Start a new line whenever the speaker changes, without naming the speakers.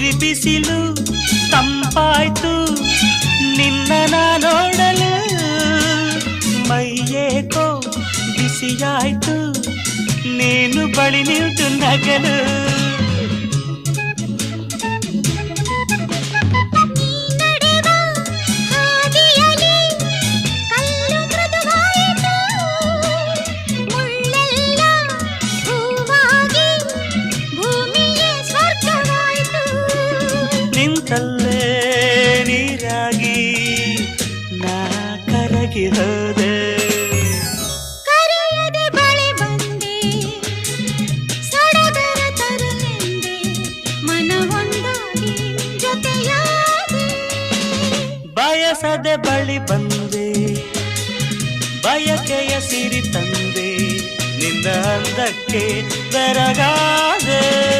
ಉರಿ ಬಿಸಿಲು ತಂಪಾಯ್ತು ನಿನ್ನ ನೋಡಲು ಮೈಯೇಕೋ ಬಿಸಿಯಾಯ್ತು ನೀನು ಬಳಿ ನಿಂತು ನಗಲು ನಿಂತಲ್ಲೇ ನೀರಾಗಿ ನಾ ಕರಗಿ ಹೋದೆ
ಕರೆಯದೆ ಬಳಿ ಬಂದೆ ಸಡಗರ ತರಲೆಂದೆ ಮನವೊಂದಾಗಿ ಜೊತೆಯಾದೆ
ಬಯಸದೆ ಬಳಿ ಬಂದೆ ಬಯಕೆಯ ಸಿರಿ ತಂದೆ ನಿನ್ನ ಅಂದಕ್ಕೆ ಬೆರಗಾದೆ